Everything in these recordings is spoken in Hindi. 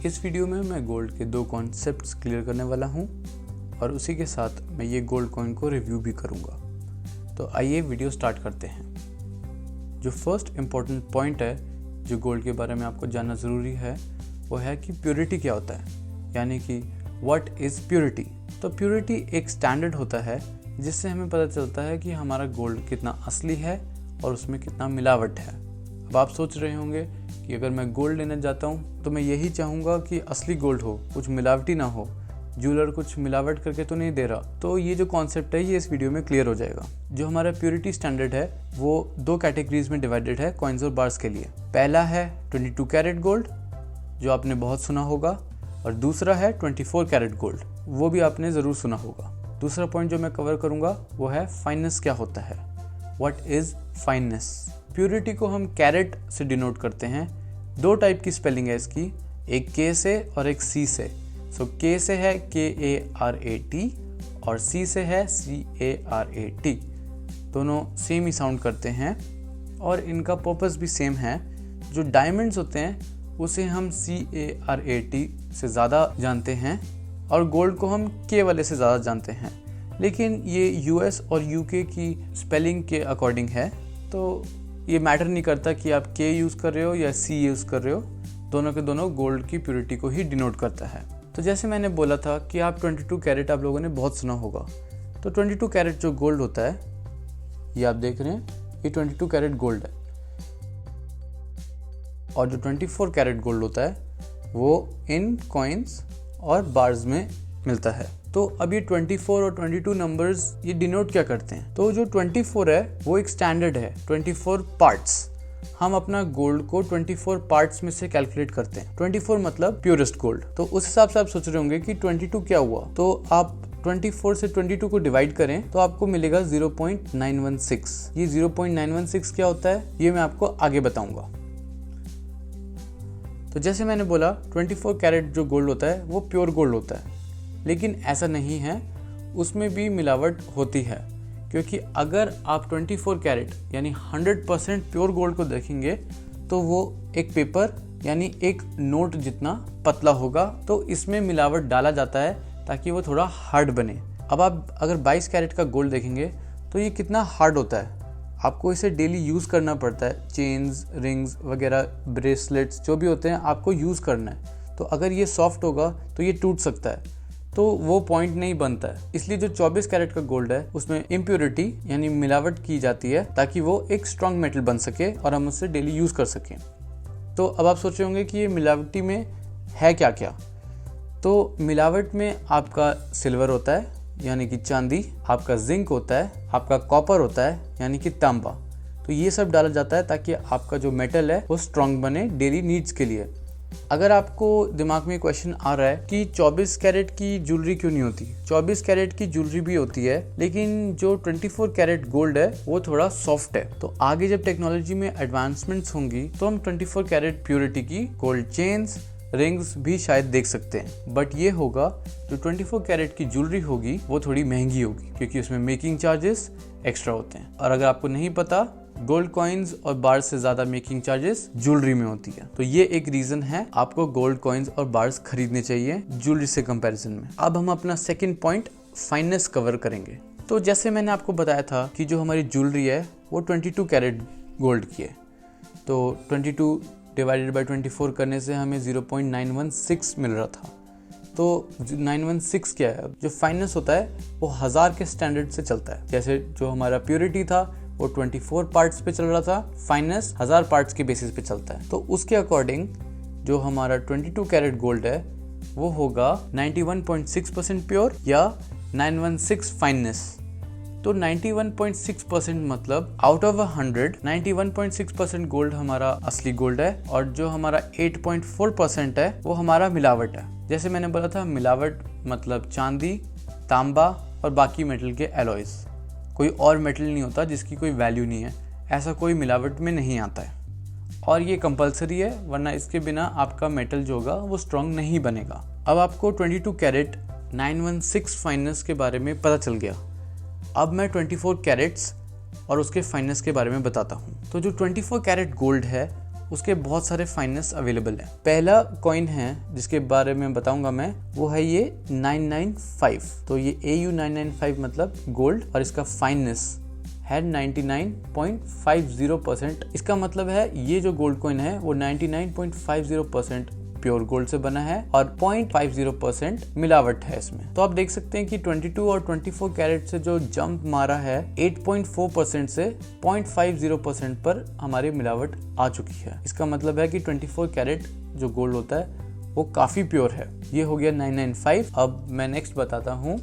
इस वीडियो में मैं गोल्ड के 2 कॉन्सेप्ट्स क्लियर करने वाला हूं और उसी के साथ मैं ये गोल्ड कॉइन को रिव्यू भी करूंगा। तो आइए वीडियो स्टार्ट करते हैं। जो फर्स्ट इम्पोर्टेंट पॉइंट है जो गोल्ड के बारे में आपको जानना ज़रूरी है वो है कि प्योरिटी क्या होता है, यानी कि व्हाट इज़ प्योरिटी। तो प्योरिटी एक स्टैंडर्ड होता है जिससे हमें पता चलता है कि हमारा गोल्ड कितना असली है और उसमें कितना मिलावट है। अब आप सोच रहे होंगे कि अगर मैं गोल्ड लेने जाता हूँ तो मैं यही चाहूँगा कि असली गोल्ड हो, कुछ मिलावटी ना हो, ज्वेलर कुछ मिलावट करके तो नहीं दे रहा। तो ये जो कॉन्सेप्ट है ये इस वीडियो में क्लियर हो जाएगा। जो हमारा प्योरिटी स्टैंडर्ड है वो 2 कैटेगरीज में डिवाइडेड है कॉइन्स और बार्स के लिए। पहला है 22 कैरेट गोल्ड जो आपने बहुत सुना होगा, और दूसरा है 24 कैरेट गोल्ड, वो भी आपने ज़रूर सुना होगा। दूसरा पॉइंट जो मैं कवर करूँगा वो है फाइननेस क्या होता है, व्हाट इज़ फाइननेस। प्योरिटी को हम कैरेट से डिनोट करते हैं। 2 टाइप की स्पेलिंग है इसकी, एक के से और एक सी से। सो के से है KARAT और सी से है CARAT। दोनों सेम ही साउंड करते हैं और इनका पर्पस भी सेम है। जो डायमंड्स होते हैं उसे हम CARAT से ज़्यादा जानते हैं और गोल्ड को हम के वाले से ज़्यादा जानते हैं, लेकिन ये US और UK की स्पेलिंग के अकॉर्डिंग है। तो ये मैटर नहीं करता कि आप के यूज़ कर रहे हो या सी यूज़ कर रहे हो, दोनों के दोनों गोल्ड की प्योरिटी को ही डिनोट करता है। तो जैसे मैंने बोला था कि आप 22 कैरेट आप लोगों ने बहुत सुना होगा। तो 22 कैरेट जो गोल्ड होता है ये आप देख रहे हैं, ये 22 कैरेट गोल्ड है। और जो 24 कैरेट गोल्ड होता है वो इन कॉइन्स और बार्स में मिलता है। तो अब ये 24 और 22 नंबर्स ये डिनोट क्या करते हैं? तो जो 24 है वो एक स्टैंडर्ड है, 24 पार्ट्स। हम अपना गोल्ड को 24 पार्ट्स में से कैलकुलेट करते हैं। 24 मतलब प्योरेस्ट गोल्ड। तो उस हिसाब से आप सोच रहे होंगे कि 22 क्या हुआ, तो आप 24 से 22 को डिवाइड करें तो आपको मिलेगा 0.916। ये 0.916 क्या होता है ये मैं आपको आगे बताऊंगा। तो जैसे मैंने बोला 24 कैरेट जो गोल्ड होता है वो प्योर गोल्ड होता है, लेकिन ऐसा नहीं है, उसमें भी मिलावट होती है। क्योंकि अगर आप 24 कैरेट यानी 100% प्योर गोल्ड को देखेंगे तो वो एक पेपर यानी एक नोट जितना पतला होगा। तो इसमें मिलावट डाला जाता है ताकि वो थोड़ा हार्ड बने। अब आप अगर 22 कैरेट का गोल्ड देखेंगे तो ये कितना हार्ड होता है, आपको इसे डेली यूज़ करना पड़ता है। चेन्स, रिंग्स वगैरह, ब्रेसलेट्स जो भी होते हैं आपको यूज़ करना है। तो अगर ये सॉफ्ट होगा तो ये टूट सकता है, तो वो पॉइंट नहीं बनता है। इसलिए जो 24 कैरेट का गोल्ड है उसमें इम्प्योरिटी यानी मिलावट की जाती है ताकि वो एक स्ट्रॉन्ग मेटल बन सके और हम उससे डेली यूज़ कर सकें। तो अब आप सोच रहे होंगे कि ये मिलावटी में है क्या क्या। तो मिलावट में आपका सिल्वर होता है यानी कि चांदी, आपका जिंक होता है, आपका कॉपर होता है यानी कि तांबा। तो ये सब डाला जाता है ताकि आपका जो मेटल है वो स्ट्रॉन्ग बने डेली नीड्स के लिए। अगर आपको दिमाग में क्वेश्चन आ रहा है कि 24 कैरेट की ज्वेलरी क्यों नहीं होती, 24 कैरेट की ज्वेलरी भी होती है, लेकिन जो 24 कैरेट गोल्ड है वो थोड़ा सॉफ्ट है। तो आगे जब टेक्नोलॉजी में एडवांसमेंट्स होंगी तो हम 24 कैरेट प्योरिटी की गोल्ड चेन्स, रिंग्स भी शायद देख सकते हैं। बट ये होगा जो 24 कैरेट की ज्वेलरी होगी वो थोड़ी महंगी होगी क्योंकि उसमें मेकिंग चार्जेस एक्स्ट्रा होते हैं। और अगर आपको नहीं पता, गोल्ड कॉइन्स और बार्स से ज्यादा मेकिंग चार्जेस ज्वेलरी में होती है। तो ये एक रीजन है आपको गोल्ड कॉइन्स और बार्स खरीदने चाहिए ज्वेलरी से कंपैरिजन में। अब हम अपना सेकंड पॉइंट फाइननेस कवर करेंगे। तो जैसे मैंने आपको बताया था कि जो हमारी ज्वेलरी है वो 22 कैरेट गोल्ड की है। तो 22 डिवाइडेड बाई 24 करने से हमें 0.916 मिल रहा था। तो 916 क्या है? जो फाइननेस होता है वो 1000 के स्टैंडर्ड से चलता है। जैसे जो हमारा प्योरिटी था वो 24 पार्ट्स पे चल रहा था, फाइननेस 1000 पार्ट्स के बेसिस पे चलता है। तो उसके अकॉर्डिंग जो हमारा 22 कैरेट गोल्ड है वो होगा 91.6% प्योर या 916 फाइननेस। तो 91.6% मतलब आउट ऑफ 100 91.6% गोल्ड हमारा असली गोल्ड है और जो हमारा 8.4% है वो हमारा मिलावट है। जैसे मैंने बोला था मिलावट मतलब चांदी, तांबा और बाकी मेटल के एलॉयज। कोई और मेटल नहीं होता जिसकी कोई वैल्यू नहीं है, ऐसा कोई मिलावट में नहीं आता है और ये कंपलसरी है, वरना इसके बिना आपका मेटल जो होगा वो स्ट्रॉन्ग नहीं बनेगा। अब आपको 22 कैरेट 916 फाइननेस के बारे में पता चल गया। अब मैं 24 कैरेट्स और उसके फाइननेस के बारे में बताता हूँ। तो जो 24 कैरेट गोल्ड है उसके बहुत सारे फाइननेस अवेलेबल हैं। पहला कॉइन है जिसके बारे में बताऊंगा मैं, वो है ये 995। तो ये AU 995 मतलब गोल्ड और इसका फाइननेस है 99.50%। इसका मतलब है ये जो गोल्ड कॉइन है वो 99.50% प्योर गोल्ड से बना है और 0.50% मिलावट है इसमें। तो आप देख सकते हैं कि 22 और 24 कैरेट से जो जंप मारा है 8.4% से 0.50% पर हमारी मिलावट आ चुकी है। इसका मतलब है कि 24 कैरेट जो गोल्ड होता है वो काफी प्योर है। ये हो गया 995। अब मैं नेक्स्ट बताता हूँ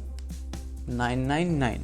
999।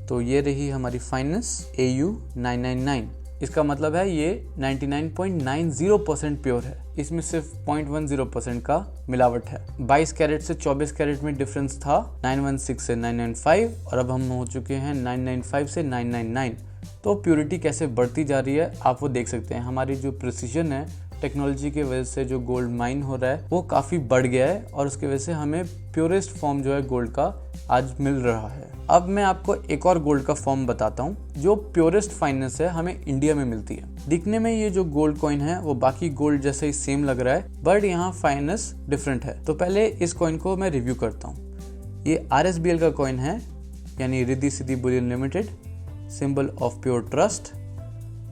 तो ये रही हमारी फाइननेस AU 999। इसका मतलब है ये 99.90% प्योर है। इसमें सिर्फ 0.10% का मिलावट है। 22 कैरेट से 24 कैरेट में डिफरेंस था 916 से 995 और अब हम हो चुके हैं 995 से 999। तो प्योरिटी कैसे बढ़ती जा रही है आप वो देख सकते हैं। हमारी जो प्रिसीजन है टेक्नोलॉजी की वजह से जो गोल्ड माइन हो रहा है वो काफ़ी बढ़ गया है और उसकी वजह से हमें प्योरेस्ट फॉर्म जो है गोल्ड का आज मिल रहा है। अब मैं आपको एक और गोल्ड का फॉर्म बताता हूँ जो प्योरेस्ट फाइननेस है, हमें इंडिया में मिलती है। दिखने में ये जो गोल्ड कॉइन है वो बाकी गोल्ड जैसे ही सेम लग रहा है बट यहाँ फाइननेस डिफरेंट है। तो पहले इस कॉइन को मैं रिव्यू करता हूँ। ये RSBL का कॉइन है यानी Riddhi Siddhi bullion limited, symbol of pure trust.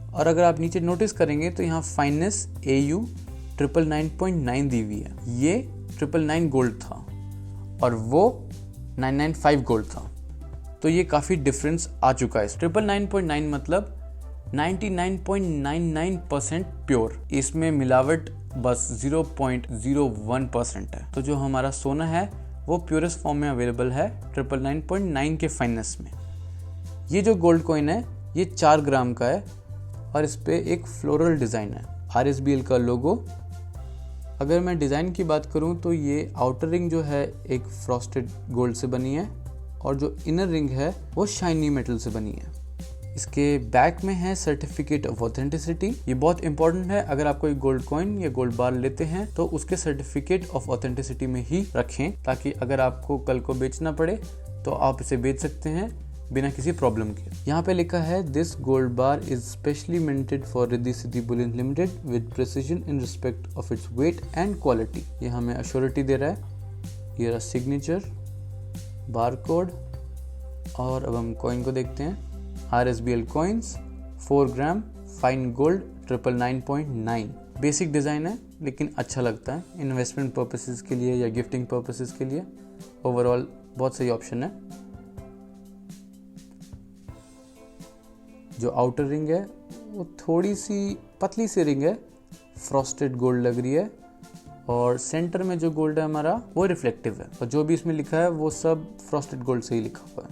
और अगर आप नीचे नोटिस करेंगे तो यहाँ फाइननेस AU 999.9 दी हुई है। ये 999 गोल्ड था और वो 995 गोल्ड था। तो ये काफ़ी डिफरेंस आ चुका है। 999.9 मतलब 99.99% प्योर। इसमें मिलावट बस 0.01% है। तो जो हमारा सोना है वो प्योरेस्ट फॉर्म में अवेलेबल है 999.9 के फाइननेस में। ये जो गोल्ड कॉइन है ये 4 ग्राम का है और इस पे एक फ्लोरल डिज़ाइन है, RSBL का लोगो। अगर मैं डिज़ाइन की बात करूं तो ये आउटर रिंग जो है एक फ्रॉस्टेड गोल्ड से बनी है और जो इनर रिंग है वो शाइनी मेटल से बनी है। इसके बैक में है सर्टिफिकेट ऑफ ऑथेंटिसिटी। ये बहुत इंपॉर्टेंट है। अगर आप कोई गोल्ड कॉइन या गोल्ड बार लेते हैं तो उसके सर्टिफिकेट ऑफ ऑथेंटिसिटी में ही रखें ताकि अगर आपको कल को बेचना पड़े तो आप इसे बेच सकते हैं बिना किसी प्रॉब्लम के। यहाँ पे लिखा है this gold bar is specially minted for Riddhi Siddhi bullion limited with precision in respect of its weight and quality. ये हमें अश्योरिटी दे रहा है। ये रहा सिग्नेचर, बार कोड। और अब हम कॉइन को देखते हैं। RSBL कॉइन्स 4 ग्राम फाइन गोल्ड 999.9। बेसिक डिज़ाइन है लेकिन अच्छा लगता है इन्वेस्टमेंट पर्पसेस के लिए या गिफ्टिंग पर्पसेस के लिए। ओवरऑल बहुत सही ऑप्शन है। जो आउटर रिंग है वो थोड़ी सी पतली सी रिंग है, फ्रॉस्टेड गोल्ड लग रही है और सेंटर में जो गोल्ड है हमारा वो रिफ्लेक्टिव है और जो भी इसमें लिखा है वो सब फ्रॉस्टेड गोल्ड से ही लिखा हुआ है।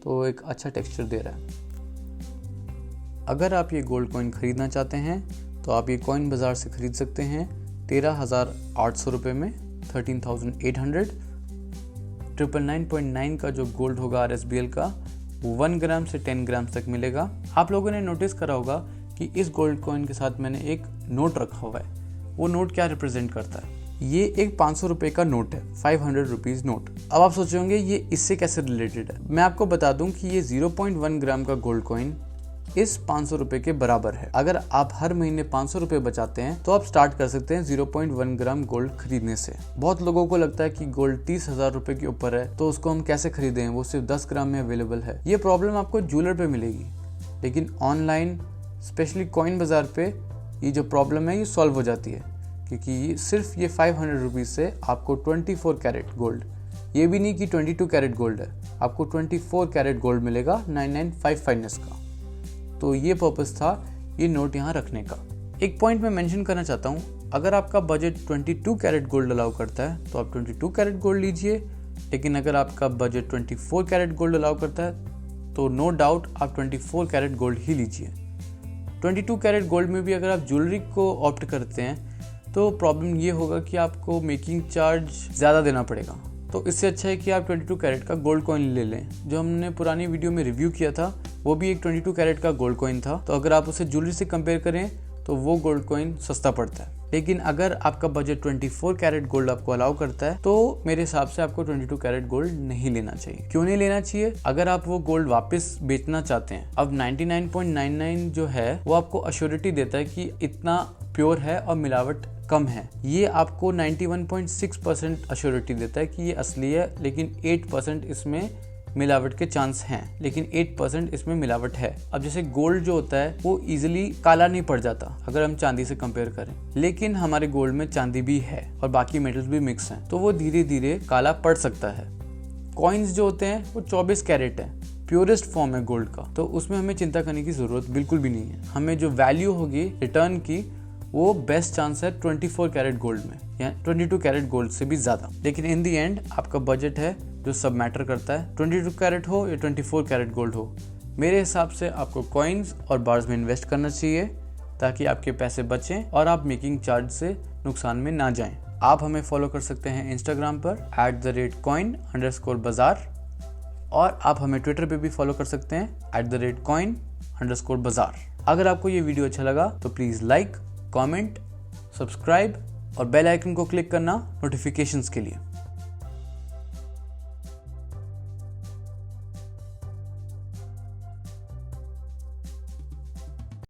तो एक अच्छा टेक्सचर दे रहा है। अगर आप ये गोल्ड कॉइन खरीदना चाहते हैं तो आप ये कॉइन बाज़ार से खरीद सकते हैं 13,800 रुपये में, 13,800। 999.9 का जो गोल्ड होगा RSBL का वो 1 ग्राम से 10 ग्राम तक मिलेगा। आप लोगों ने नोटिस करा होगा कि इस गोल्ड कॉइन के साथ मैंने एक नोट रखा हुआ है। वो नोट क्या रिप्रेजेंट करता है? ये एक 500 रुपये का नोट है, 500 रुपीज़ नोट। अब आप सोचेंगे ये इससे कैसे रिलेटेड है। मैं आपको बता दूं कि ये 0.1 ग्राम का गोल्ड कॉइन इस 500 रुपये के बराबर है। अगर आप हर महीने 500 रुपये बचाते हैं तो आप स्टार्ट कर सकते हैं 0.1 ग्राम गोल्ड खरीदने से। बहुत लोगों को लगता है कि गोल्ड 30,000 रुपये के ऊपर है तो उसको हम कैसे खरीदें, वो सिर्फ 10 ग्राम में अवेलेबल है। ये प्रॉब्लम आपको ज्वेलर पे मिलेगी, लेकिन ऑनलाइन स्पेशली कॉइन बाजार पे ये जो प्रॉब्लम है ये सॉल्व हो जाती है, क्योंकि सिर्फ ये 500 रुपीज़ से आपको 24 कैरेट गोल्ड, ये भी नहीं कि 22 कैरेट गोल्ड है, आपको 24 कैरेट गोल्ड मिलेगा 995 फाइननेस का। तो ये पर्पस था ये नोट यहाँ रखने का। एक पॉइंट मैं मेंशन करना चाहता हूँ, अगर आपका बजट 22 कैरेट गोल्ड अलाउ करता है तो आप 22 कैरेट गोल्ड लीजिए, लेकिन अगर आपका बजट 24 कैरेट गोल्ड अलाउ करता है तो नो डाउट आप 24 कैरेट गोल्ड ही लीजिए। 22 कैरेट गोल्ड में भी अगर आप ज्वेलरी को ऑप्ट करते हैं तो प्रॉब्लम ये होगा कि आपको मेकिंग चार्ज ज़्यादा देना पड़ेगा। तो इससे अच्छा है कि आप 22 कैरेट का गोल्ड कॉइन ले लें। जो हमने पुरानी वीडियो में रिव्यू किया था वो भी एक 22 कैरेट का गोल्ड कॉइन था। तो अगर आप उसे ज्वेलरी से कंपेयर करें तो वो गोल्ड कॉइन सस्ता पड़ता है। लेकिन अगर आपका बजट 24 कैरेट गोल्ड आपको अलाउ करता है तो मेरे हिसाब से आपको 22 कैरेट गोल्ड नहीं लेना चाहिए। क्यों नहीं लेना चाहिए? अगर आप वो गोल्ड वापस बेचना चाहते हैं, अब 99.99 जो है वो आपको अश्योरिटी देता है कि इतना प्योर है और मिलावट कम है। ये आपको 91.6% अश्योरिटी देता है कि ये असली है, लेकिन 8% इसमें मिलावट के चांस हैं, लेकिन 8% इसमें मिलावट है। अब जैसे गोल्ड जो होता है वो इजीली काला नहीं पड़ जाता अगर हम चांदी से कंपेयर करें, लेकिन हमारे गोल्ड में चांदी भी है और बाकी मेटल्स भी मिक्स हैं, तो वो धीरे धीरे काला पड़ सकता है। कॉइन्स जो होते हैं वो 24 कैरेट है, प्योरेस्ट फॉर्म है गोल्ड का, तो उसमें हमें चिंता करने की जरूरत बिल्कुल भी नहीं है। हमें जो वैल्यू होगी रिटर्न की वो बेस्ट चांस है 24 कैरेट गोल्ड में या 22 कैरेट गोल्ड से भी ज़्यादा। लेकिन इन दी एंड आपका बजट है जो सब मैटर करता है, 22 कैरेट हो या 24 कैरेट गोल्ड हो। मेरे हिसाब से आपको कॉइन्स और बार्स में इन्वेस्ट करना चाहिए ताकि आपके पैसे बचें और आप मेकिंग चार्ज से नुकसान में ना जाएं। आप हमें फॉलो कर सकते हैं इंस्टाग्राम पर @coin_bazaar और आप हमें ट्विटर पे भी फॉलो कर सकते हैं @coin_bazaar। अगर आपको ये वीडियो अच्छा लगा तो प्लीज़ लाइक, कमेंट, सब्सक्राइब और बेल आइकन को क्लिक करना नोटिफिकेशंस के लिए।